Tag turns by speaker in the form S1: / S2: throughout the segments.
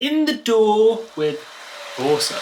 S1: In the Door with Vorso.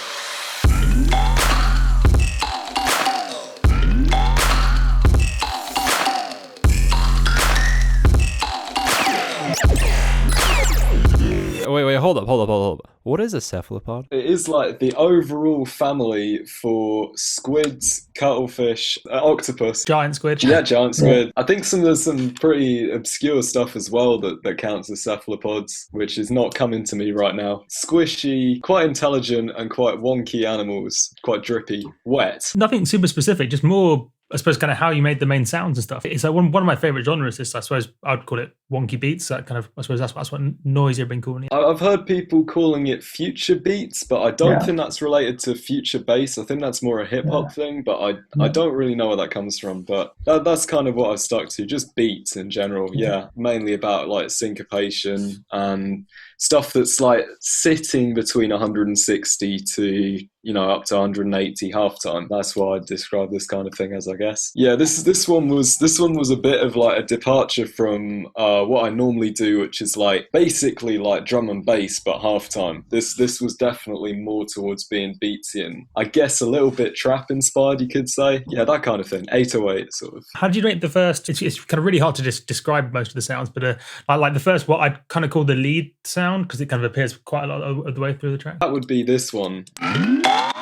S2: Wait, hold up. What is a cephalopod?
S3: It is like the overall family for squids, cuttlefish, octopus.
S1: Giant squid.
S3: Yeah, giant squid. I think there's some pretty obscure stuff as well that counts as cephalopods, which is not coming to me right now. Squishy, quite intelligent and quite wonky animals, quite drippy, wet.
S1: Nothing super specific, just more, I suppose, kind of how you made the main sounds and stuff. It's like one of my favorite genres is, I suppose, I'd call it wonky beats. That kind of, I suppose that's what Noisia have been calling it.
S3: I've heard people calling it future beats, but I don't think that's related to future bass. I think that's more a hip hop thing, but I don't really know where that comes from. But that's kind of what I've stuck to, just beats in general. Yeah, mainly about like syncopation and stuff that's like sitting between 160 to, you know, up to 180 halftime. That's what I'd describe this kind of thing as, I guess. Yeah, this one was a bit of like a departure from what I normally do, which is like basically like drum and bass but halftime. This was definitely more towards being beatsy and I guess a little bit trap inspired, you could say. Yeah, that kind of thing. 808 sort of.
S1: How did you make the first? It's kind of really hard to just describe most of the sounds, but like the first, what I'd kind of call the lead sound, because it kind of appears quite a lot of the way through the track.
S3: That would be this one.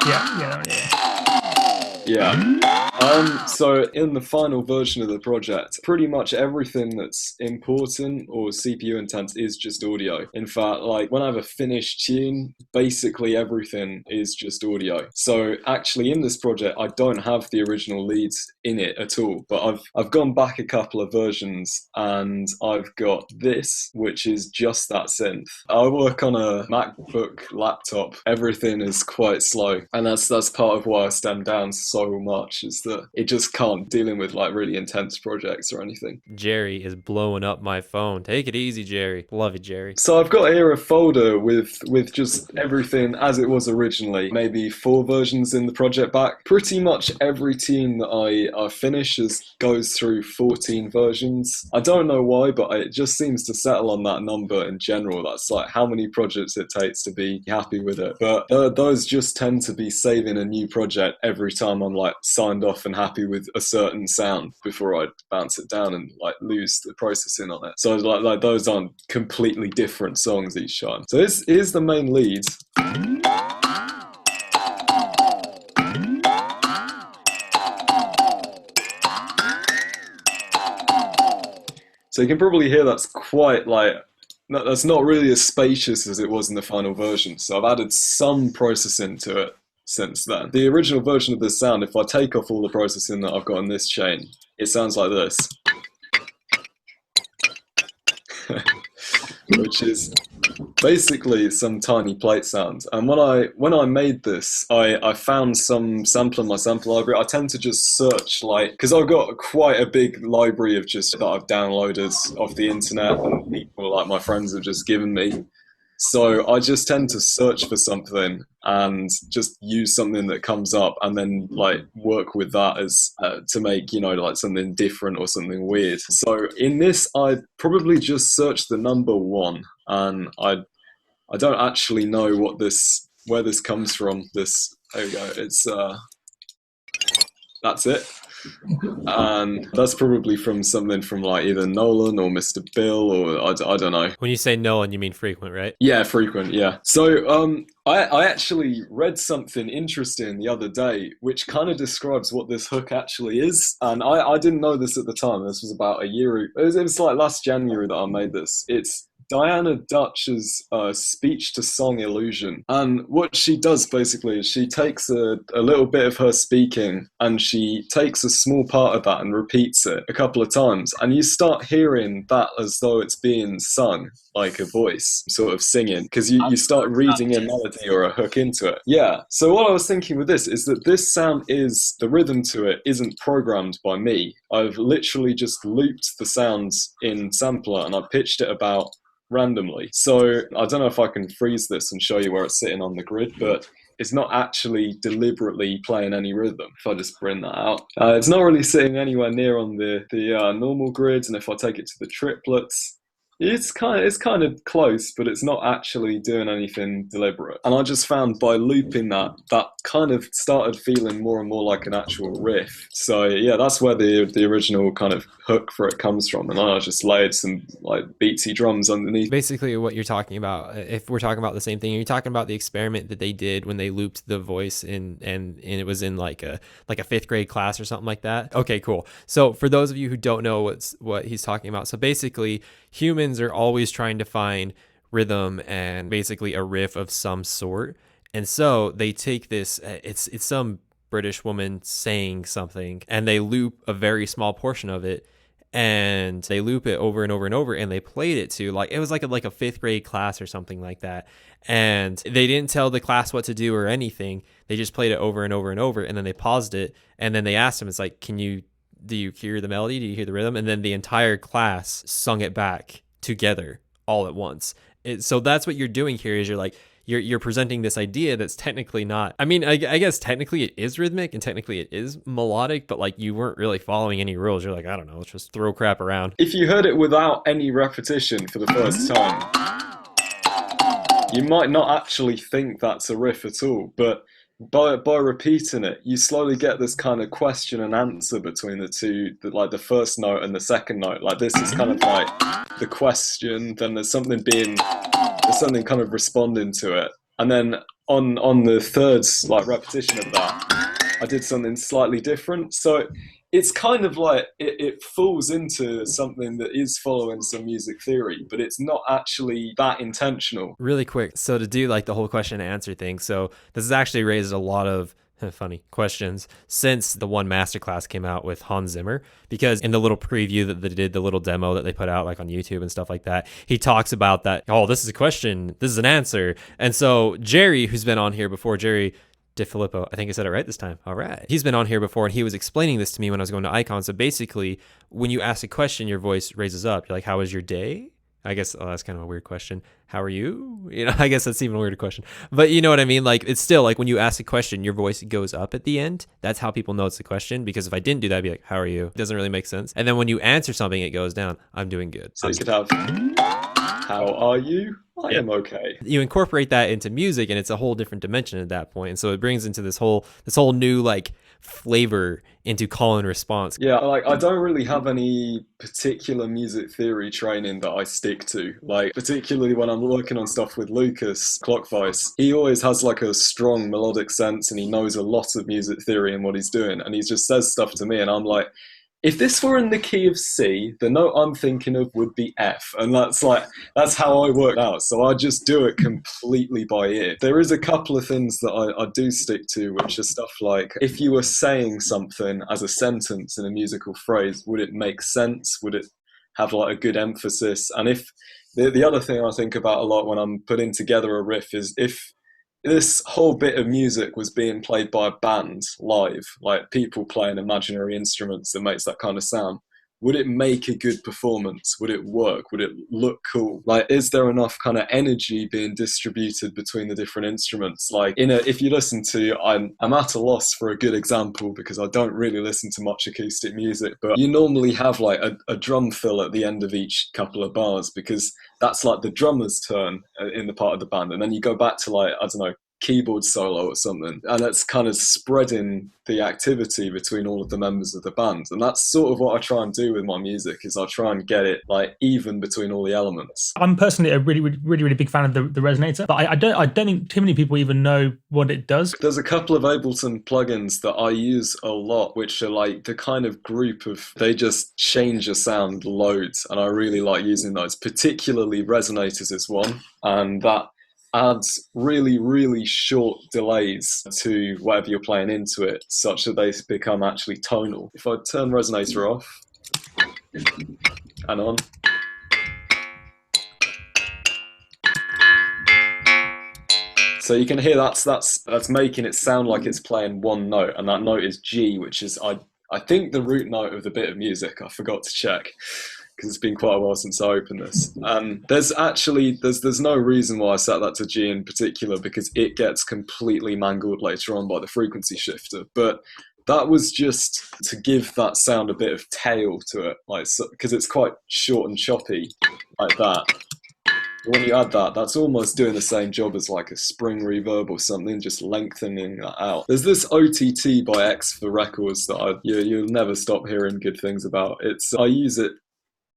S1: Yeah.
S3: So in the final version of the project, pretty much everything that's important or CPU intense is just audio. In fact, like when I have a finished tune, basically everything is just audio. So actually in this project, I don't have the original leads in it at all, but I've gone back a couple of versions and I've got this, which is just that synth. I work on a MacBook laptop. Everything is quite slow, and that's part of why I stem down so much, is that it just can't dealing with like really intense projects or anything.
S2: Jerry is blowing up my phone. Take it easy, Jerry. Love it, Jerry.
S3: So I've got here a folder with just everything as it was originally. Maybe 4 versions in the project back. Pretty much every tune that I finish goes through 14 versions. I don't know why, but it just seems to settle on that number in general. That's like how many projects it takes to be happy with it. But those just tend to be saving a new project every time I'm like signed off and happy with a certain sound before I bounce it down and like lose the processing on it. So like those aren't completely different songs each time. So here's the main lead. So you can probably hear that's quite like, that's not really as spacious as it was in the final version. So I've added some processing to it since then. The original version of this sound, if I take off all the processing that I've got in this chain, it sounds like this. Which is basically some tiny plate sounds. And when I made this, I found some sample in my sample library. I tend to just search, like, because I've got quite a big library of just that I've downloaded off the internet and people like my friends have just given me. So I just tend to search for something and just use something that comes up and then like work with that as to make, you know, like something different or something weird. So in this, I probably just searched the number 1, and I don't actually know where this comes from. This, there we go. It's that's it. And that's probably from something from like either Nolan or Mr. Bill, or I don't know.
S2: When you say Nolan, you mean Frequent, right?
S3: Yeah, Frequent, yeah. So I actually read something interesting the other day which kind of describes what this hook actually is, and I didn't know this at the time. This was about a year, it was like last January that I made this. It's Diana Dutch's speech-to-song illusion. And what she does basically is she takes a little bit of her speaking and she takes a small part of that and repeats it a couple of times. And you start hearing that as though it's being sung, like a voice sort of singing, because you start reading a melody or a hook into it. Yeah. So what I was thinking with this is that this sound the rhythm to it isn't programmed by me. I've literally just looped the sounds in sampler and I pitched it about randomly. So I don't know if I can freeze this and show you where it's sitting on the grid, but it's not actually deliberately playing any rhythm. If I just bring that out, it's not really sitting anywhere near on the normal grids. And if I take it to the triplets, It's kind of close, but it's not actually doing anything deliberate. And I just found by looping that kind of started feeling more and more like an actual riff. So yeah, that's where the original kind of hook for it comes from. And then I just layered some like beatsy drums underneath.
S2: Basically, what you're talking about, if we're talking about the same thing, you're talking about the experiment that they did when they looped the voice and it was in like a fifth grade class or something like that. Okay, cool. So for those of you who don't know what he's talking about, so basically humans are always trying to find rhythm and basically a riff of some sort. And so they take this, it's some British woman saying something, and they loop a very small portion of it, and they loop it over and over and over, and they played it to like, it was like a fifth grade class or something like that. And they didn't tell the class what to do or anything. They just played it over and over and over, and then they paused it, and then they asked him, it's like, do you hear the melody? Do you hear the rhythm? And then the entire class sung it back together all at once. So that's what you're doing here, is you're like, you're presenting this idea that's technically not, I mean, I guess technically it is rhythmic and technically it is melodic, but like you weren't really following any rules. You're like, I don't know, let's just throw crap around.
S3: If you heard it without any repetition for the first time, you might not actually think that's a riff at all, but by repeating it, you slowly get this kind of question and answer between the two, like the first note and the second note. Like this is kind of like the question, then there's something kind of responding to it, and then on the third like repetition of that, I did something slightly different. So it's kind of like it falls into something that is following some music theory, but it's not actually that intentional.
S2: Really quick, so to do like the whole question and answer thing, so this has actually raised a lot of funny questions since the one masterclass came out with Hans Zimmer, because in the little preview that they did, the little demo that they put out like on YouTube and stuff like that, he talks about that, oh, this is a question, this is an answer. And so Jerry, who's been on here before, Jerry DeFilippo, I think I said it right this time. All right. He's been on here before, and he was explaining this to me when I was going to Icon. So basically, when you ask a question, your voice raises up. You're like, how was your day? I guess that's kind of a weird question. How are you? You know, I guess that's even a weirder question. But you know what I mean? Like, it's still like when you ask a question, your voice goes up at the end. That's how people know it's a question, because if I didn't do that, I'd be like, how are you? It doesn't really make sense. And then when you answer something, it goes down. I'm doing good.
S3: So you could have, how are you? I am okay.
S2: You incorporate that into music, and it's a whole different dimension at that point. And so it brings into this whole new like flavor into call and response.
S3: Yeah, like I don't really have any particular music theory training that I stick to. Like particularly when I'm working on stuff with Lucas Clockvice, he always has like a strong melodic sense, and he knows a lot of music theory and what he's doing, and he just says stuff to me, and I'm like, if this were in the key of C, the note I'm thinking of would be F. And that's how I work out. So I just do it completely by ear. There is a couple of things that I do stick to, which are stuff like, if you were saying something as a sentence in a musical phrase, would it make sense? Would it have like a good emphasis? And if the other thing I think about a lot when I'm putting together a riff is, if this whole bit of music was being played by a band live, like people playing imaginary instruments that makes that kind of sound, would it make a good performance? Would it work? Would it look cool? Like, is there enough kind of energy being distributed between the different instruments? Like, if you listen to, I'm at a loss for a good example because I don't really listen to much acoustic music, but you normally have like a drum fill at the end of each couple of bars, because that's like the drummer's turn in the part of the band. And then you go back to like, I don't know, keyboard solo or something, and that's kind of spreading the activity between all of the members of the band. And that's sort of what I try and do with my music, is I try and get it like even between all the elements.
S1: I'm personally a really big fan of the resonator, but I don't think too many people even know what it does.
S3: There's a couple of Ableton plugins that I use a lot, which are like the kind of group of, they just change your sound loads, and I really like using those. Particularly resonators is one, and that adds really, really short delays to whatever you're playing into it, such that they become actually tonal. If I turn resonator off and on, so you can hear that's making it sound like it's playing one note, and that note is G, which is I think the root note of the bit of music. I forgot to check, because it's been quite a while since I opened this. There's no reason why I set that to G in particular, because it gets completely mangled later on by the frequency shifter. But That was just to give that sound a bit of tail to it, like, because it's quite short and choppy like that. When you add that, that's almost doing the same job as like a spring reverb or something, just lengthening that out. There's this OTT by X for Records that you'll never stop hearing good things about. I use it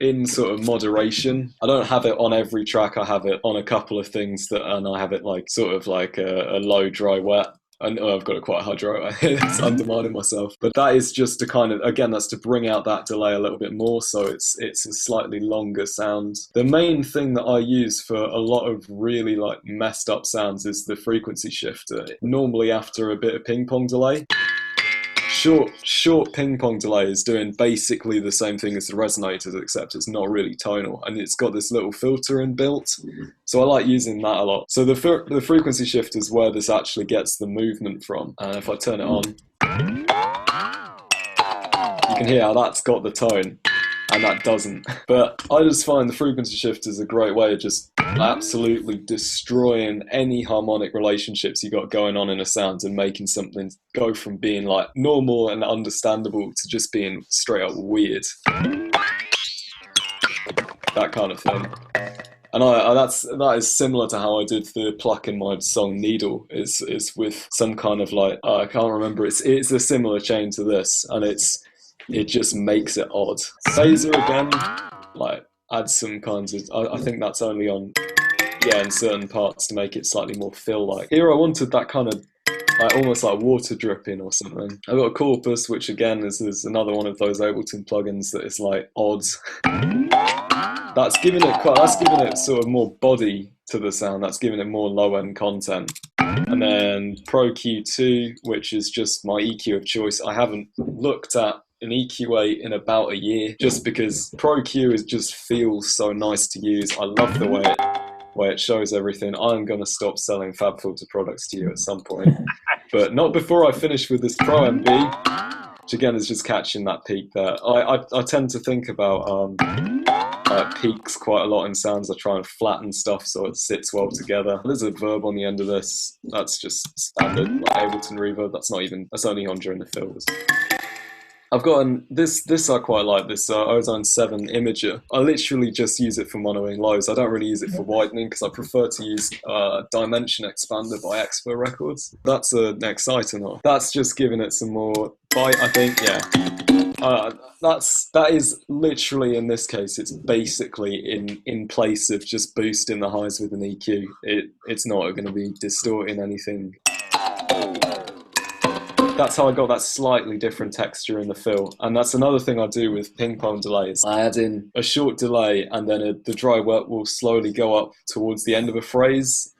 S3: in sort of moderation. I don't have it on every track. I have it on a couple of things and I have it like sort of like a low, dry, wet. And I've got it quite high dry. It's undermining myself. But that is just to kind of, again, that's to bring out that delay a little bit more. So it's a slightly longer sound. The main thing that I use for a lot of really like messed up sounds is the frequency shifter. Normally after a bit of ping pong delay. Short ping pong delay is doing basically the same thing as the resonators, except it's not really tonal, and it's got this little filter inbuilt. So I like using that a lot. So the frequency shift is where this actually gets the movement from. And if I turn it on, you can hear how that's got the tone, and that doesn't. But I just find the frequency shift is a great way of just absolutely destroying any harmonic relationships you got going on in a sound and making something go from being like normal and understandable to just being straight up weird. That kind of thing. And that is similar to how I did the pluck in my song Needle. It's with some kind of like, I can't remember, it's a similar chain to this, and it just makes it odd. Phaser again, like, add some kinds of, I think that's only on, in certain parts to make it slightly more fill-like. Here I wanted that kind of, like, almost like water dripping or something. I've got a Corpus, which again is another one of those Ableton plugins that is like odd. That's giving it sort of more body to the sound. That's giving it more low-end content. And then Pro Q2, which is just my EQ of choice. I haven't looked at an EQ8 in about a year, just because Pro Q just feels so nice to use. I love the way it shows everything. I'm going to stop selling FabFilter products to you at some point, but not before I finish with this Pro MB, which again is just catching that peak there. I tend to think about peaks quite a lot in sounds. I try and flatten stuff so it sits well together. There's a verb on the end of this. That's just standard like Ableton reverb. That's only on during the fills. I've got this I quite like, this Ozone 7 Imager. I literally just use it for monoing lows. I don't really use it for widening because I prefer to use Dimension Expander by Expo Records. That's an Exciter. That's just giving it some more bite, I think, yeah. That is literally, in this case, it's basically in place of just boosting the highs with an EQ. It's not going to be distorting anything. That's how I got that slightly different texture in the fill. And that's another thing I do with ping pong delays. I add in a short delay and then the dry wet will slowly go up towards the end of a phrase.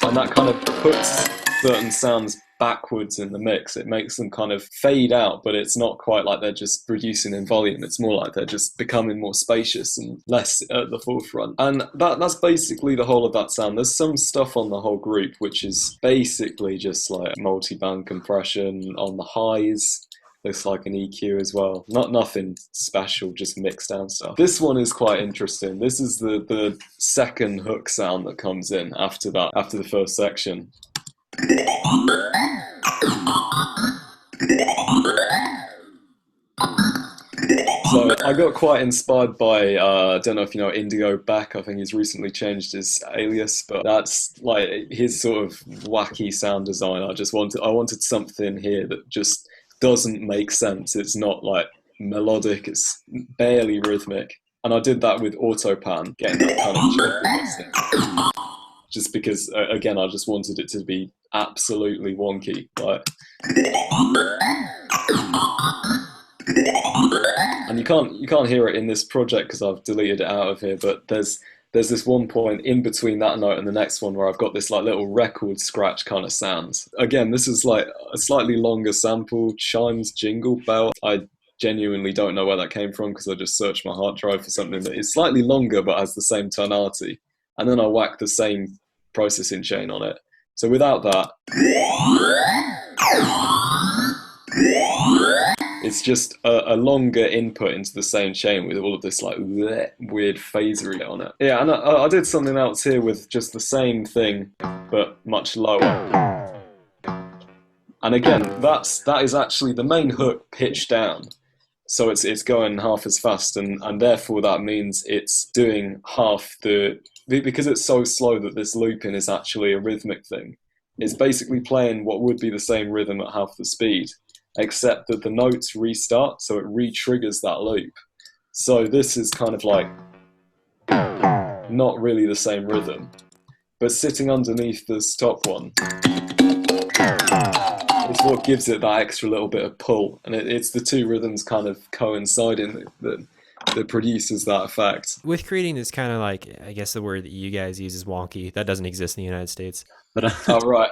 S3: And that kind of puts certain sounds backwards in the mix. It makes them kind of fade out, but it's not quite like they're just reducing in volume. It's more like they're just becoming more spacious and less at the forefront. And that's basically the whole of that sound. There's some stuff on the whole group which is basically just like multi-band compression on the highs. Looks like an EQ as well. Nothing special, just mixed down stuff. This one is quite interesting. This is the second hook sound that comes in after the first section. So I got quite inspired by, I don't know if you know Indigo Beck, I think he's recently changed his alias, but that's like his sort of wacky sound design. I wanted something here that just doesn't make sense. It's not like melodic, it's barely rhythmic. And I did that with Autopan, getting that kind of chip. Just because, again, I just wanted it to be absolutely wonky. Like, and you can't hear it in this project because I've deleted it out of here. But there's this one point in between that note and the next one where I've got this like little record scratch kind of sound. Again, this is like a slightly longer sample, Chimes Jingle Bell. I genuinely don't know where that came from because I just searched my hard drive for something that is slightly longer but has the same tonality. And then I whack the same processing chain on it. So without that, it's just a longer input into the same chain with all of this like weird phasery on it. Yeah, and I did something else here with just the same thing, but much lower. And again, that is actually the main hook pitched down. So it's going half as fast, and therefore that means it's doing half the, because it's so slow that this looping is actually a rhythmic thing. It's basically playing what would be the same rhythm at half the speed, except that the notes restart, so it re-triggers that loop. So this is kind of like not really the same rhythm, but sitting underneath this top one, it's what gives it that extra little bit of pull, and it's the two rhythms kind of coinciding that produces that effect.
S2: With creating this kind of like, I guess the word that you guys use is wonky. That doesn't exist in the United States. But
S3: Oh right.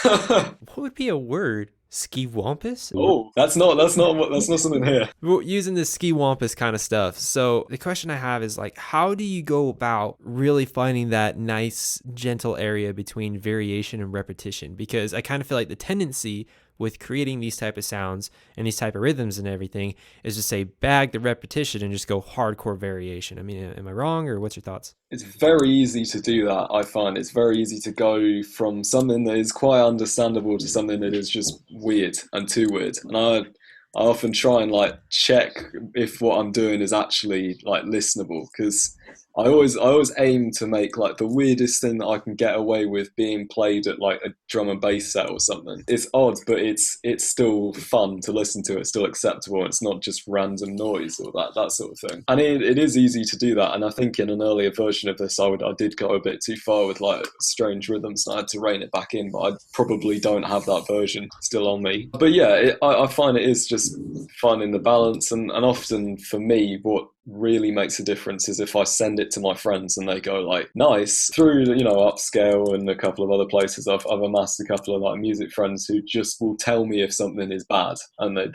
S2: what would be a word? Ski-wampus?
S3: Oh, that's not something here.
S2: We're using this ski-wampus kind of stuff. So the question I have is like, how do you go about really finding that nice, gentle area between variation and repetition? Because I kind of feel like the tendency with creating these type of sounds and these type of rhythms and everything is to say bag the repetition and just go hardcore variation. I mean, am I wrong, or what's your thoughts?
S3: It's very easy to do that. I find it's very easy to go from something that is quite understandable to something that is just weird and too weird. And I often try and like check if what I'm doing is actually like listenable, because I always aim to make like the weirdest thing that I can get away with being played at like a drum and bass set or something. It's odd, but it's still fun to listen to. It's still acceptable. It's not just random noise or that sort of thing. And it is easy to do that. And I think in an earlier version of this, I did go a bit too far with like strange rhythms, and I had to rein it back in. But I probably don't have that version still on me. But yeah, I find it is just finding the balance. And often for me, what really makes a difference is if I send it to my friends and they go like, nice. Through, you know, Upscale and a couple of other places, I've amassed a couple of like music friends who just will tell me if something is bad, and they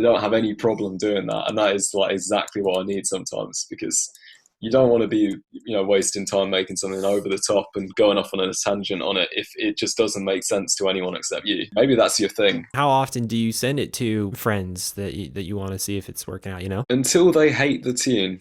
S3: don't have any problem doing that. And that is like exactly what I need sometimes, because you don't want to be, you know, wasting time making something over the top and going off on a tangent on it if it just doesn't make sense to anyone except you. Maybe that's your thing.
S2: How often do you send it to friends that you want to see if it's working out, you know?
S3: Until they hate the tune,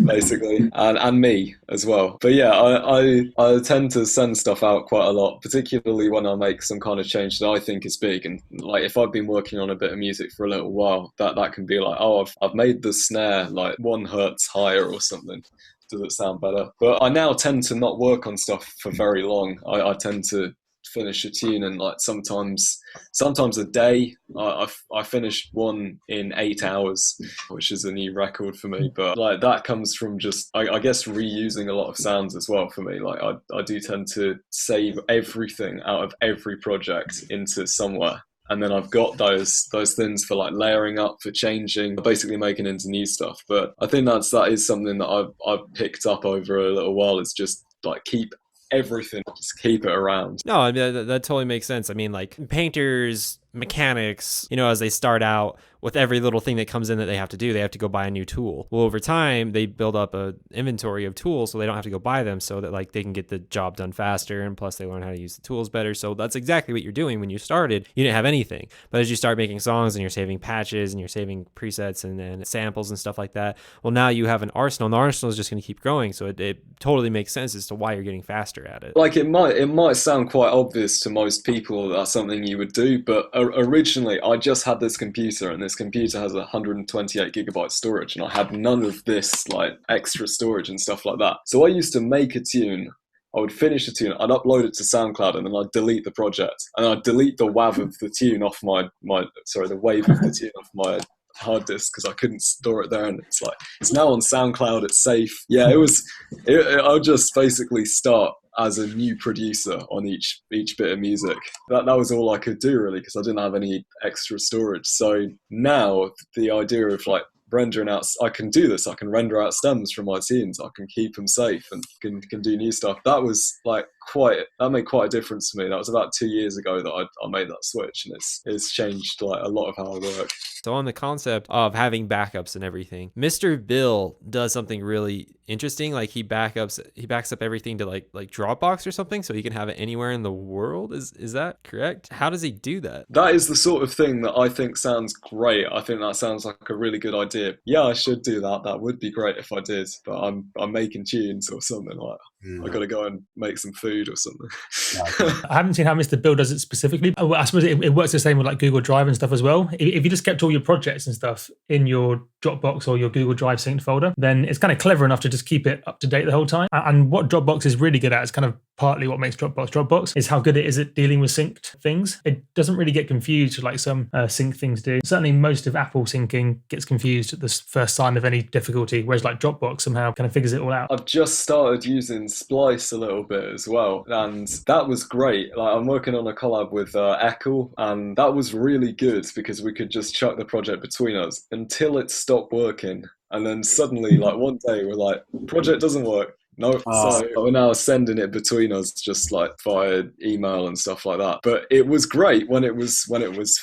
S3: basically, and me as well. But yeah, I tend to send stuff out quite a lot, particularly when I make some kind of change that I think is big. And like if I've been working on a bit of music for a little while, that can be like, oh, I've made the snare like 1 hertz higher or something. Does it sound better? But I now tend to not work on stuff for very long. I tend to finish a tune in like sometimes a day. I finished one in 8 hours, which is a new record for me. But like that comes from just I guess reusing a lot of sounds as well for me. Like I do tend to save everything out of every project into somewhere. And then I've got those things for like layering up, for changing, basically making into new stuff. But I think that is something that I've picked up over a little while. It's just like keep everything, just keep it around.
S2: No, I mean, that totally makes sense. I mean, like painters, mechanics, you know, as they start out with every little thing that comes in that they have to do, they have to go buy a new tool. Well, over time, they build up a inventory of tools so they don't have to go buy them, so that like they can get the job done faster, and plus they learn how to use the tools better. So that's exactly what you're doing. When you started, you didn't have anything. But as you start making songs and you're saving patches and you're saving presets and samples and stuff like that, well, now you have an arsenal, and the arsenal is just going to keep growing. So it totally makes sense as to why you're getting faster at it.
S3: Like it might sound quite obvious to most people that that's something you would do, but originally I just had this computer, and this computer has 128 gigabyte storage, and I had none of this like extra storage and stuff like that. So I used to make a tune, I would finish a tune, I'd upload it to SoundCloud, and then I'd delete the project, and I'd delete the WAV of the tune off the wave of the tune off my hard disk, because I couldn't store it there. And it's like, it's now on SoundCloud, it's safe. Yeah, I'll just basically start as a new producer on each bit of music. That was all I could do really, because I didn't have any extra storage. So now the idea of like rendering out, I can do this, I can render out stems from my tunes, I can keep them safe and can do new stuff. That was like that made quite a difference to me. That was about 2 years ago that I made that switch, and it's changed like a lot of how I work.
S2: So on the concept of having backups and everything, Mr. Bill does something really interesting. Like he backs up everything to like Dropbox or something, so he can have it anywhere in the world. Is that correct? How does he do that?
S3: That is the sort of thing that I think sounds great. I think that sounds like a really good idea. Yeah, I should do that. That would be great if I did, but I'm making tunes or something like that. I got to go and make some food or something.
S1: I haven't seen how Mr. Bill does it specifically. I suppose it works the same with like Google Drive and stuff as well. If you just kept all your projects and stuff in your Dropbox or your Google Drive synced folder, then it's kind of clever enough to just keep it up to date the whole time. And what Dropbox is really good at is kind of partly what makes Dropbox is how good it is at dealing with synced things. It doesn't really get confused like some sync things do. Certainly most of Apple syncing gets confused at the first sign of any difficulty, whereas like Dropbox somehow kind of figures it all out.
S3: I've just started using Splice a little bit as well, and that was great. Like, I'm working on a collab with Echo, and that was really good because we could just chuck the project between us until it stopped working. And then suddenly, like one day, we're like, project doesn't work. No, so we're now sending it between us just like via email and stuff like that. But it was great when it was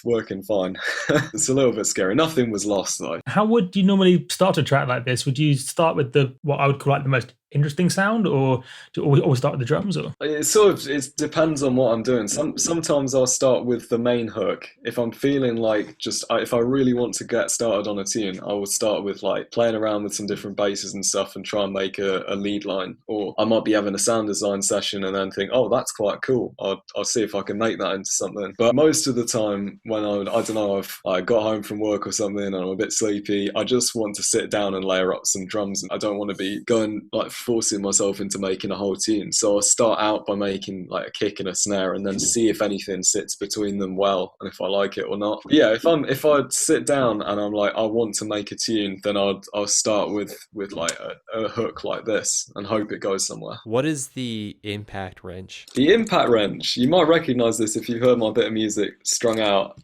S3: working fine. It's a little bit scary. Nothing was lost though.
S1: How would you normally start a track like this? Would you start with what I would call like the most interesting sound, or do you always start with the drums? Or
S3: it depends on what I'm doing. Sometimes I'll start with the main hook. If I'm feeling like if I really want to get started on a tune, I will start with like playing around with some different basses and stuff and try and make a lead line. Or I might be having a sound design session and then think, oh, that's quite cool. I'll see if I can make that into something. But most of the time when I don't know, I got home from work or something and I'm a bit sleepy, I just want to sit down and layer up some drums. I don't want to be going like forcing myself into making a whole tune. So I'll start out by making like a kick and a snare and then see if anything sits between them well and if I like it or not. But yeah, if I sit down and I'm like, I want to make a tune, then I'll start with like a hook like this and hope it goes somewhere.
S2: What is the impact wrench?
S3: The impact wrench, you might recognize this if you've heard my bit of music, Strung Out.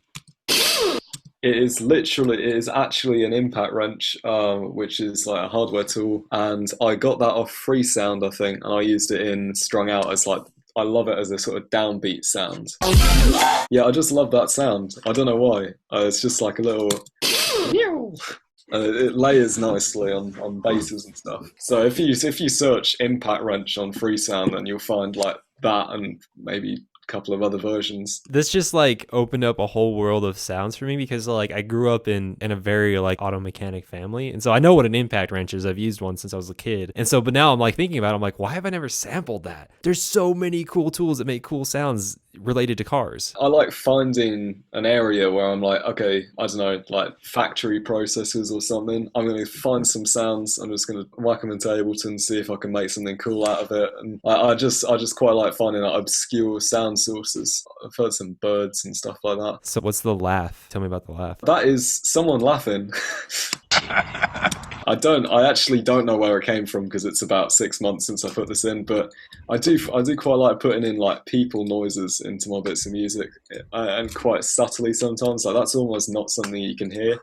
S3: It is actually an impact wrench, which is like a hardware tool, and I got that off Freesound, I think, and I used it in Strung Out as like, I love it as a sort of downbeat sound. Yeah, I just love that sound. I don't know why. It's just like a little... it layers nicely on basses and stuff. So if you search impact wrench on Freesound, then you'll find like that and maybe couple of other versions.
S2: This just like opened up a whole world of sounds for me because like I grew up in a very like auto mechanic family, and so I know what an impact wrench is. I've used one since I was a kid, and so but now I'm like thinking about it, I'm like, why have I never sampled that? There's so many cool tools that make cool sounds related to cars.
S3: I like finding an area where I'm like, okay, I don't know, like factory processes or something. I'm going to find some sounds. I'm just going to whack them into Ableton, see if I can make something cool out of it. And I just quite like finding like obscure sound sources. I've heard some birds and stuff like that.
S2: So what's the laugh? Tell me about the laugh.
S3: That is someone laughing. I actually don't know where it came from because it's about 6 months since I put this in, but I do quite like putting in like people noises into my bits of music, and quite subtly sometimes. Like that's almost not something you can hear.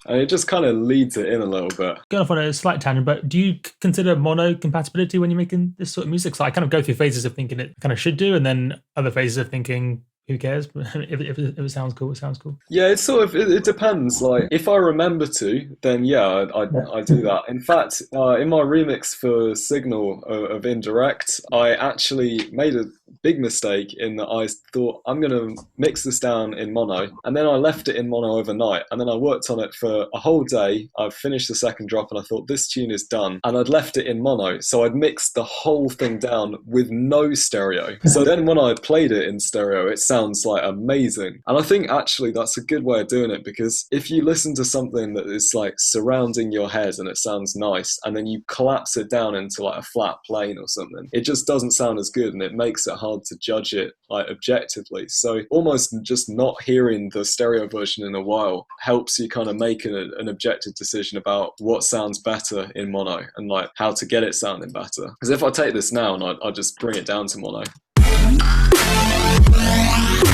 S3: And it just kind of leads it in a little bit.
S1: Going off on a slight tangent, but do you consider mono compatibility when you're making this sort of music? So I kind of go through phases of thinking it kind of should do, and then other phases of thinking, who cares? if it sounds cool, it sounds cool.
S3: Yeah, it's sort of, it depends. Like, if I remember to, then yeah, I do that. In fact, in my remix for Signal of Indirect, I actually made a big mistake in that I thought I'm going to mix this down in mono, and then I left it in mono overnight, and then I worked on it for a whole day. I finished the second drop and I thought this tune is done, and I'd left it in mono, so I'd mixed the whole thing down with no stereo. So then when I played it in stereo, it sounds like amazing. And I think actually that's a good way of doing it, because if you listen to something that is like surrounding your head and it sounds nice, and then you collapse it down into like a flat plane or something, it just doesn't sound as good, and it makes it hard to judge it like objectively. So almost just not hearing the stereo version in a while helps you kind of make an objective decision about what sounds better in mono and like how to get it sounding better. Because if I take this now and I just bring it down to mono,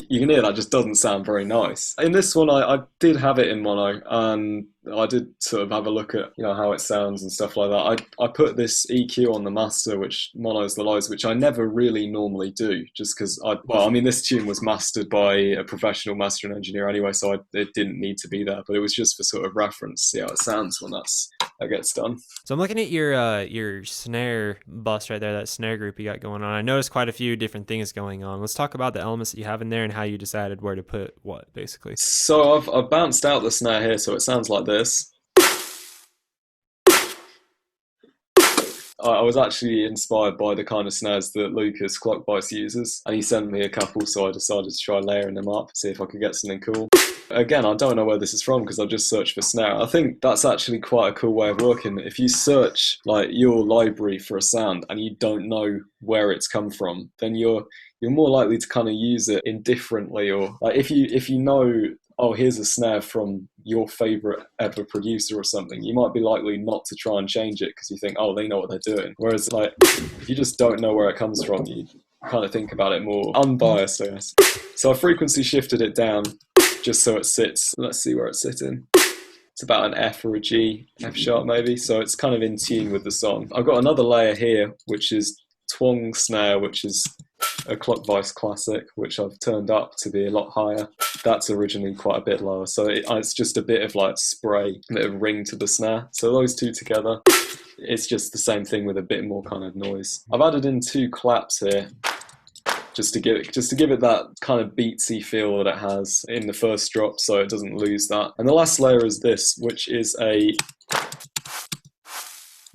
S3: you can hear that just doesn't sound very nice. In this one, I did have it in mono, and I did sort of have a look at, you know, how it sounds and stuff like that. I put this EQ on the master, which monos the lows, which I never really normally do, just because this tune was mastered by a professional mastering engineer anyway, so it didn't need to be there, but it was just for sort of reference, see how it sounds when that gets done.
S2: So I'm looking at your snare bus right there, that snare group you got going on. I noticed quite a few different things going on. Let's talk about the elements that you have in there and how you decided where to put what, basically.
S3: So I've bounced out the snare here, so it sounds like this. I was actually inspired by the kind of snares that Lucas Clockvice uses, and he sent me a couple, so I decided to try layering them up, see if I could get something cool. Again, I don't know where this is from because I just searched for snare. I think that's actually quite a cool way of working. If you search like your library for a sound and you don't know where it's come from, then you're more likely to kind of use it indifferently, or like if you know, oh, here's a snare from your favorite ever producer or something, you might be likely not to try and change it because you think, oh, they know what they're doing. Whereas like if you just don't know where it comes from, you kind of think about it more unbiased, I guess. So I frequency shifted it down just so it sits, let's see where it's sitting. It's about an F or a G, F sharp maybe, so it's kind of in tune with the song. I've got another layer here, which is twang snare, which is a Clockvice classic, which I've turned up to be a lot higher. That's originally quite a bit lower, so it's just a bit of like spray, a bit of ring to the snare. So those two together, it's just the same thing with a bit more kind of noise. I've added in 2 claps here, just to give it that kind of beatsy feel that it has in the first drop, so it doesn't lose that. And the last layer is this, which is a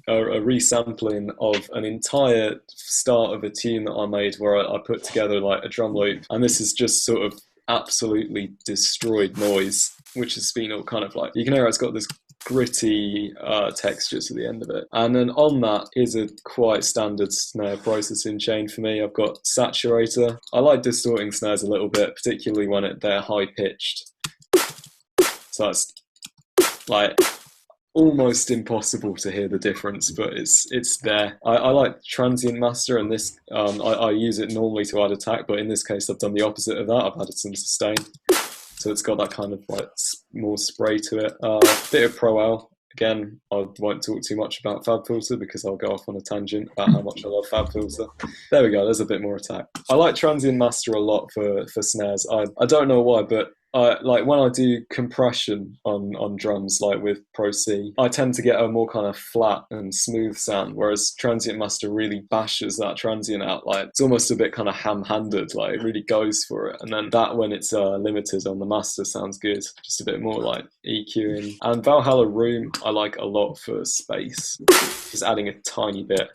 S3: resampling of an entire start of a tune that I made, where I put together like a drum loop, and this is just sort of absolutely destroyed noise, which has been all kind of like, you can hear it's got this gritty texture to the end of it. And then on that is a quite standard snare processing chain for me. I've got saturator. I like distorting snares a little bit, particularly when they're high pitched. So it's like almost impossible to hear the difference, but it's there. I like transient master, and this I use it normally to add attack, but in this case I've done the opposite of that. I've added some sustain. So it's got that kind of like more spray to it. Bit of Pro L. Again, I won't talk too much about FabFilter because I'll go off on a tangent about how much I love FabFilter. There we go, there's a bit more attack. I like Transient Master a lot for snares. I don't know why, but like when I do compression on drums, like with Pro C, I tend to get a more kind of flat and smooth sound, whereas Transient Master really bashes that transient out. Like it's almost a bit kind of ham-handed, like it really goes for it. And then that, when it's limited on the master, sounds good, just a bit more like EQing. And Valhalla Room I like a lot for space, just adding a tiny bit.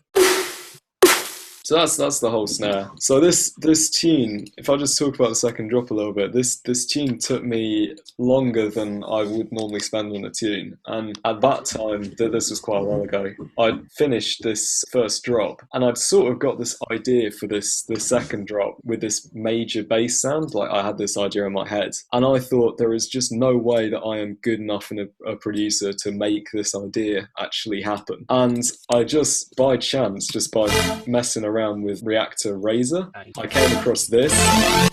S3: So that's the whole snare. So this tune, if I just talk about the second drop a little bit, this tune took me longer than I would normally spend on a tune. And at that time, this was quite a while ago, I'd finished this first drop, and I'd sort of got this idea for this second drop with this major bass sound. Like I had this idea in my head, and I thought there is just no way that I am good enough in a producer to make this idea actually happen. And I just, by chance, just by messing around with Reactor Razor, I came across this,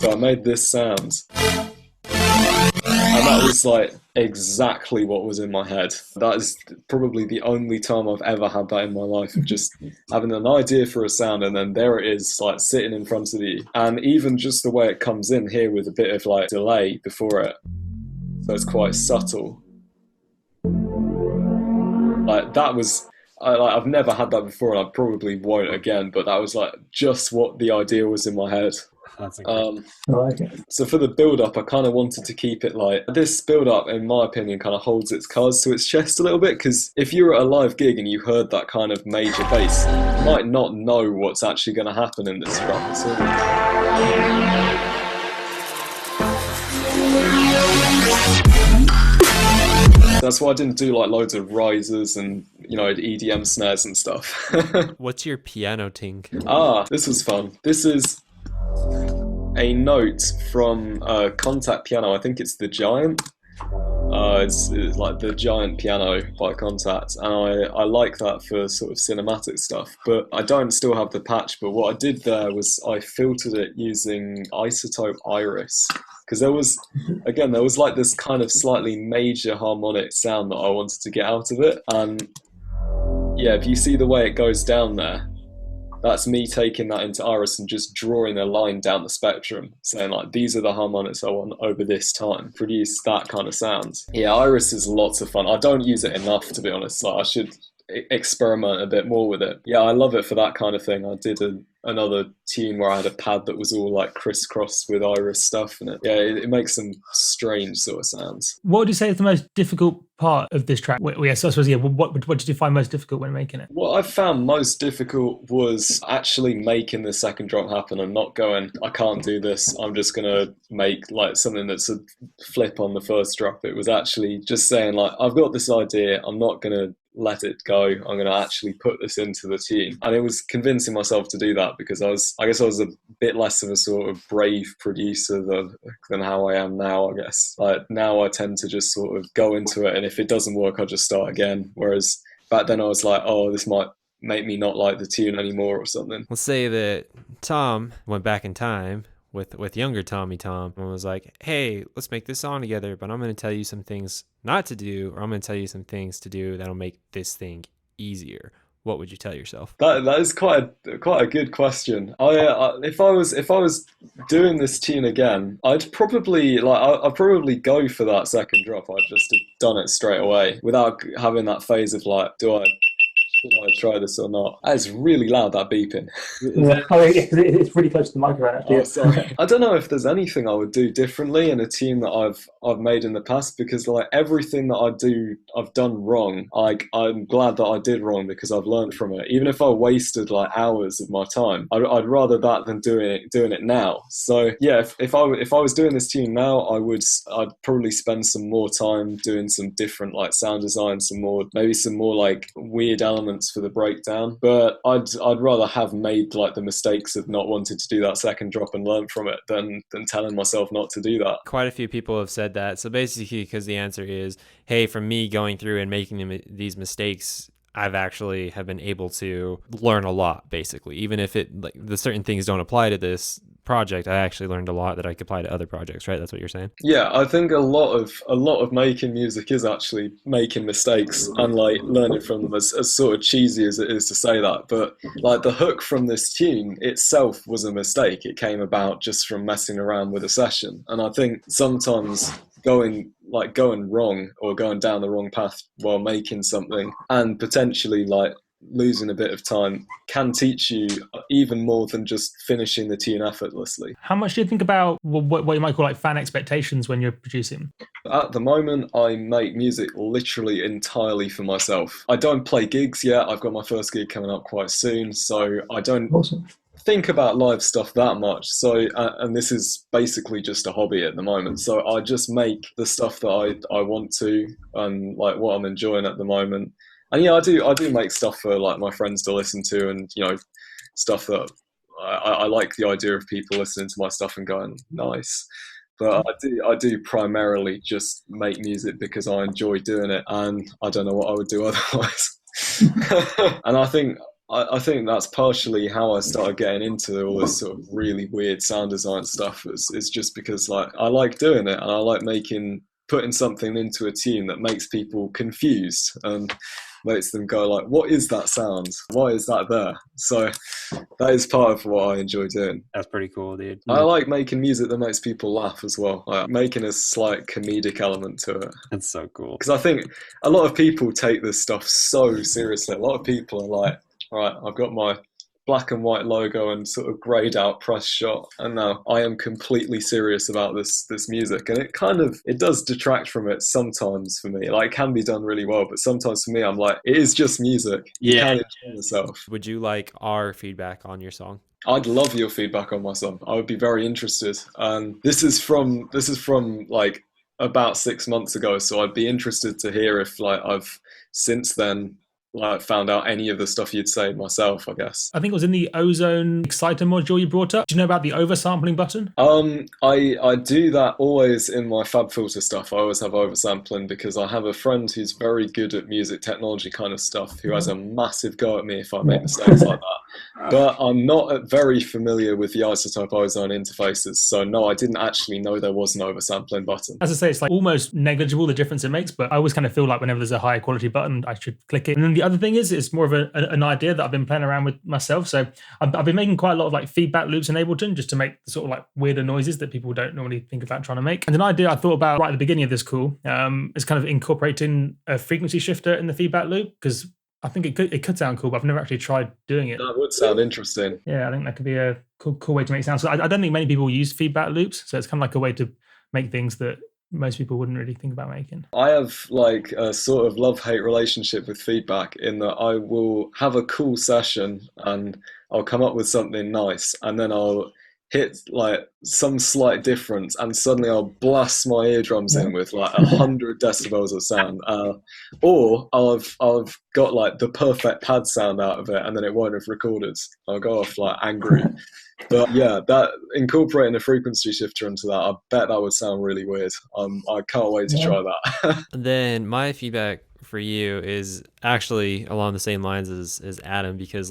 S3: so I made this sound, and that was like exactly what was in my head. That is probably the only time I've ever had that in my life, of just having an idea for a sound and then there it is, like sitting in front of you. And even just the way it comes in here with a bit of like delay before it, so it's quite subtle. Like that was, I've never had that before, and I probably won't again, but that was like just what the idea was in my head.
S4: That's
S3: So for the build-up, I kind of wanted to keep it like, this build-up, in my opinion, kind of holds its cards to its chest a little bit, because if you were at a live gig and you heard that kind of major bass, you might not know what's actually going to happen in this drop. That's why I didn't do like loads of risers and, you know, EDM snares and stuff.
S2: What's your piano ting?
S3: This was fun. This is a note from Contact Piano. I think it's The Giant. It's like The Giant Piano by Contact, and I like that for sort of cinematic stuff. But I don't still have the patch, but what I did there was I filtered it using Isotope Iris. Because there was like this kind of slightly major harmonic sound that I wanted to get out of it. And yeah, if you see the way it goes down there, that's me taking that into Iris and just drawing a line down the spectrum, saying like, these are the harmonics I want over this time. Produce that kind of sound. Yeah, Iris is lots of fun. I don't use it enough, to be honest. Like experiment a bit more with it. Yeah, I love it for that kind of thing. I did another tune where I had a pad that was all like crisscross with iris stuff, and it makes some strange sort of sounds.
S1: What would you say is the most difficult part of this track? What did you find most difficult when making it?
S3: What I found most difficult was actually making the second drop happen and not going, I can't do this, I'm just gonna make like something that's a flip on the first drop. It was actually just saying like, I've got this idea, I'm not gonna let it go, I'm going to actually put this into the tune. And it was convincing myself to do that because I guess I was a bit less of a sort of brave producer than how I am now, I guess. Like now I tend to just sort of go into it, and if it doesn't work, I'll just start again. Whereas back then I was like, oh, this might make me not like the tune anymore or something.
S2: Let's say that Tom went back in time with younger Tom and was like, hey, let's make this song together, but I'm going to tell you some things not to do, or I'm going to tell you some things to do that'll make this thing easier. What would you tell yourself?
S3: That is quite a good question. If I was doing this tune again, I'd probably go for that second drop. I'd just have done it straight away without having that phase of like, should I try this or not? It's really loud, that beeping.
S1: Yeah. It's really close to the microphone, actually.
S3: Oh, sorry. I don't know if there's anything I would do differently in a tune that I've made in the past, because like everything that I've done wrong. I'm glad that I did wrong because I've learned from it. Even if I wasted like hours of my time, I'd rather that than doing it now. So yeah, if I was doing this tune now, I'd probably spend some more time doing some different like sound design, maybe some more like weird elements for the breakdown. But I'd rather have made like the mistakes of not wanting to do that second drop and learn from it than telling myself not to do that.
S2: Quite a few people have said that. So basically, because the answer is, hey, from me going through and making these mistakes, I've actually have been able to learn a lot, basically. Even if the certain things don't apply to this project, I actually learned a lot that I could apply to other projects, right? That's what you're saying?
S3: Yeah, I think a lot of making music is actually making mistakes and like learning from them, as sort of cheesy as it is to say that. But like the hook from this tune itself was a mistake. It came about just from messing around with a session. And I think sometimes going wrong or going down the wrong path while making something and potentially like losing a bit of time can teach you even more than just finishing the tune effortlessly.
S1: How much do you think about what you might call like fan expectations when you're producing?
S3: At the moment, I make music literally entirely for myself. I don't play gigs yet. I've got my first gig coming up quite soon, so I don't think about live stuff that much. So and this is basically just a hobby at the moment, so I just make the stuff that I want to and like what I'm enjoying at the moment. And yeah, I do make stuff for like my friends to listen to, and you know, stuff that I like the idea of people listening to my stuff and going nice. But I do primarily just make music because I enjoy doing it, and I don't know what I would do otherwise. And I think that's partially how I started getting into all this sort of really weird sound design stuff. It's just because like I like doing it, and I like putting something into a tune that makes people confused and makes them go like, what is that sound? Why is that there? So that is part of what I enjoy doing.
S2: That's pretty cool, dude.
S3: I like making music that makes people laugh as well, like making a slight comedic element to it.
S2: That's so cool.
S3: Because I think a lot of people take this stuff so seriously. A lot of people are like, all right, I've got my black and white logo and sort of grayed out press shot, and now I am completely serious about this music, and it does detract from it sometimes for me. Like it can be done really well, but sometimes for me I'm like, it is just music. You can enjoy yourself.
S2: Would you like our feedback on your song?
S3: I'd love your feedback on my song. I would be very interested. And this is from like about 6 months ago, so I'd be interested to hear if like I've since then like found out any of the stuff you'd say myself, I guess.
S1: I think it was in the Ozone Exciter module you brought up. Do you know about the oversampling button?
S3: I do that always in my FabFilter stuff. I always have oversampling because I have a friend who's very good at music technology kind of stuff who has a massive go at me if I make mistakes like that. But I'm not very familiar with the isotope ozone interfaces, so no, I didn't actually know there was an oversampling button.
S1: As I say, it's like almost negligible the difference it makes, but I always kind of feel like whenever there's a higher quality button, I should click it. And then the other thing is, it's more of an idea that I've been playing around with myself. So I've been making quite a lot of like feedback loops in Ableton just to make the sort of like weirder noises that people don't normally think about trying to make. And an idea I thought about right at the beginning of this call is kind of incorporating a frequency shifter in the feedback loop, because I think it could sound cool, but I've never actually tried doing it.
S3: That would sound interesting.
S1: Yeah, I think that could be a cool way to make sound. So I don't think many people use feedback loops, so it's kind of like a way to make things that most people wouldn't really think about making.
S3: I have like a sort of love-hate relationship with feedback in that I will have a cool session and I'll come up with something nice, and then I'll hit like some slight difference and suddenly I'll blast my eardrums in with like 100 decibels of sound, or I've got like the perfect pad sound out of it and then it won't have recorded. I'll go off like angry. But yeah, that incorporating a frequency shifter into that, I bet that would sound really weird. I can't wait to try that.
S2: Then my feedback for you is actually along the same lines as Adam, because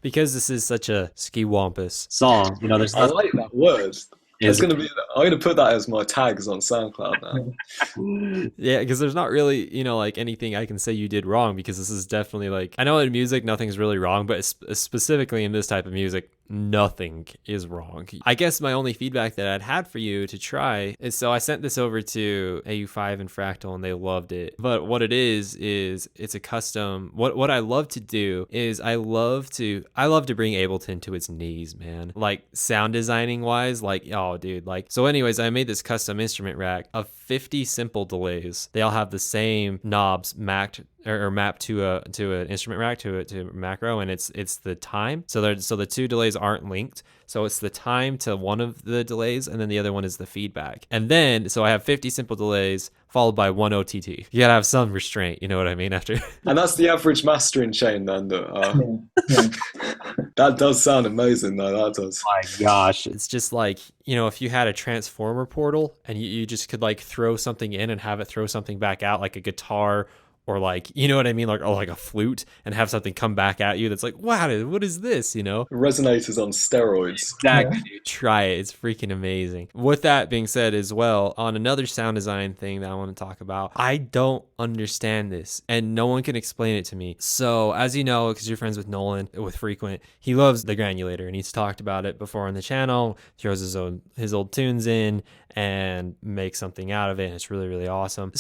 S2: this is such a skiwampus
S4: song. You know, there's
S3: I like that word. I'm gonna put that as my tags on SoundCloud now.
S2: Yeah, because there's not really, you know, like anything I can say you did wrong, because this is definitely like, I know in music nothing's really wrong, but specifically in this type of music, nothing is wrong. I guess my only feedback that I'd had for you to try is, so I sent this over to AU5 and Fractal and they loved it. But what it is it's a custom. What I love to do is I love to bring Ableton to its knees, man. Like sound designing wise, like, oh dude, like, so anyways, I made this custom instrument rack of 50 simple delays. They all have the same knobs mapped to an instrument rack, to a macro, and it's the time. So the two delays aren't linked. So it's the time to one of the delays, and then the other one is the feedback. And then, so I have 50 simple delays followed by one OTT. You gotta have some restraint, you know what I mean? After. And
S3: that's the average mastering chain then. That does sound amazing though, that does.
S4: Oh my gosh.
S2: It's just like, you know, if you had a transformer portal and you just could like throw something in and have it throw something back out, like a guitar, or like, you know what I mean? Like, or like a flute, and have something come back at you that's like, wow, what is this, you know?
S3: Resonators on steroids.
S4: Exactly.
S2: Yeah. Try it. It's freaking amazing. With that being said as well, on another sound design thing that I want to talk about, I don't understand this and no one can explain it to me. So as you know, because you're friends with Nolan, with Frequent, he loves the granulator and he's talked about it before on the channel, throws his old tunes in and makes something out of it. And it's really, really awesome.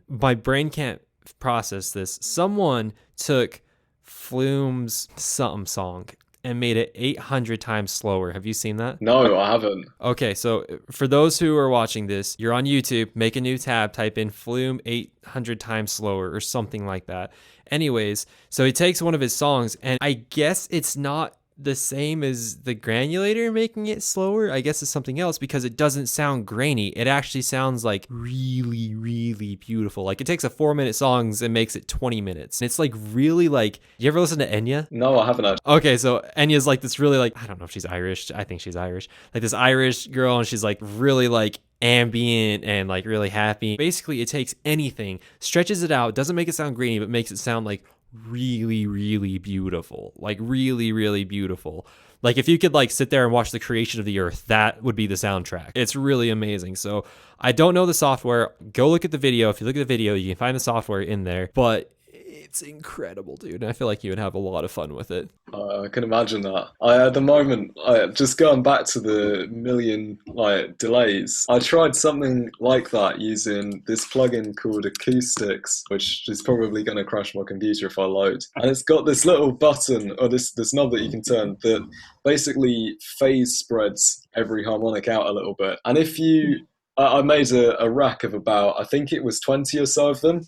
S2: My brain can't process this. Someone took Flume's something song and made it 800 times slower. Have you seen that?
S3: No, I haven't.
S2: Okay, so for those who are watching this, you're on YouTube, make a new tab, type in Flume 800 times slower or something like that. Anyways, so he takes one of his songs, and I guess it's not the same as the granulator making it slower. I guess it's something else, because it doesn't sound grainy. It actually sounds like really, really beautiful. Like it takes a 4-minute song and makes it 20 minutes. And it's like really like, you ever listen to Enya?
S3: No, I haven't actually.
S2: Okay, so Enya's like this really like, I don't know if she's Irish. I think she's Irish. Like this Irish girl, and she's like really like ambient and like really happy. Basically, it takes anything, stretches it out, doesn't make it sound grainy, but makes it sound like really, really beautiful. Like really, really beautiful. Like if you could like sit there and watch the creation of the earth, that would be the soundtrack. It's really amazing. So I don't know the software. Go look at the video. If you look at the video, you can find the software in there, but it's incredible, dude. And I feel like you would have a lot of fun with it.
S3: I can imagine that. At the moment, just going back to the million like delays, I tried something like that using this plugin called Acoustics, which is probably going to crash my computer if I load. And it's got this little button, or this knob that you can turn, that basically phase spreads every harmonic out a little bit. And if you, I made a rack of about, I think it was 20 or so of them.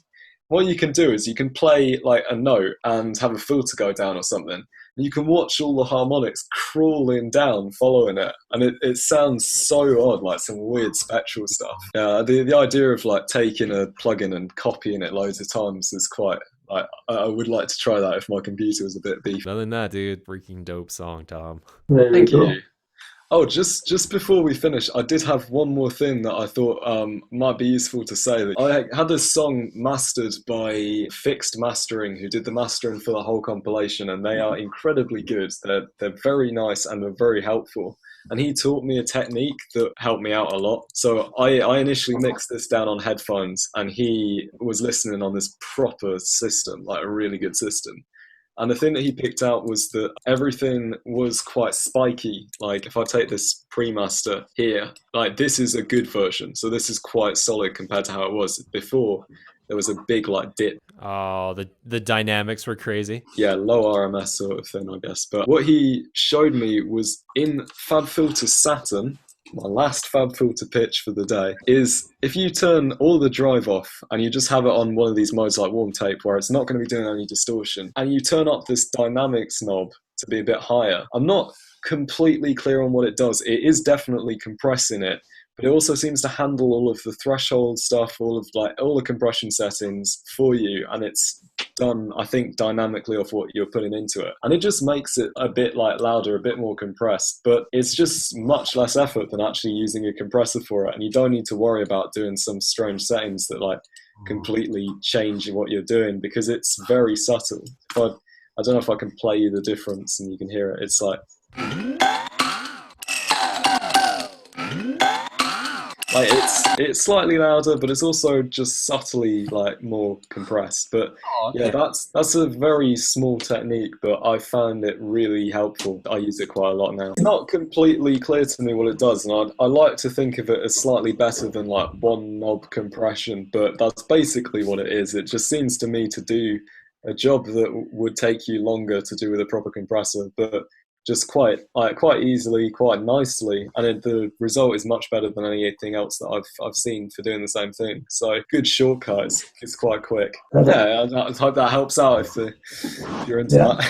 S3: What you can do is you can play like a note and have a filter go down or something. You can watch all the harmonics crawling down following it. And it sounds so odd, like some weird spectral stuff. Yeah, the idea of like taking a plugin and copying it loads of times is quite, like, I would like to try that if my computer was a bit beefy.
S2: Other than that, dude, freaking dope song, Tom.
S3: Thank you. Oh, just before we finish, I did have one more thing that I thought might be useful to say. I had this song mastered by Fixed Mastering, who did the mastering for the whole compilation, and they are incredibly good. They're very nice and they're very helpful. And he taught me a technique that helped me out a lot. So I initially mixed this down on headphones, and he was listening on this proper system, like a really good system. And the thing that he picked out was that everything was quite spiky. Like if I take this pre-master here, like this is a good version. So this is quite solid compared to how it was before. there was a big like dip.
S2: Oh, the dynamics were crazy.
S3: Yeah, low RMS sort of thing, I guess. But what he showed me was in FabFilter Saturn, my last FabFilter pitch for the day, is if you turn all the drive off and you just have it on one of these modes like warm tape where it's not going to be doing any distortion, and you turn up this dynamics knob to be a bit higher. I'm not completely clear on what it does. It is definitely compressing it, but it also seems to handle all of the threshold stuff, all the compression settings for you, and it's done, I think, dynamically off what you're putting into it. And it just makes it a bit like louder, a bit more compressed, but it's just much less effort than actually using a compressor for it. And you don't need to worry about doing some strange settings that like completely change what you're doing, because it's very subtle. I don't know if I can play you the difference and you can hear it. It's like it's slightly louder, but it's also just subtly like more compressed. But yeah, that's a very small technique, but I found it really helpful. I use it quite a lot now. It's not completely clear to me what it does, and I like to think of it as slightly better than like one knob compression, but that's basically what it is. It just seems to me to do a job that would take you longer to do with a proper compressor, but just quite easily, quite nicely, and the result is much better than anything else that I've seen for doing the same thing. So good shortcut. It's quite quick. Yeah, I hope that helps out if you're into that.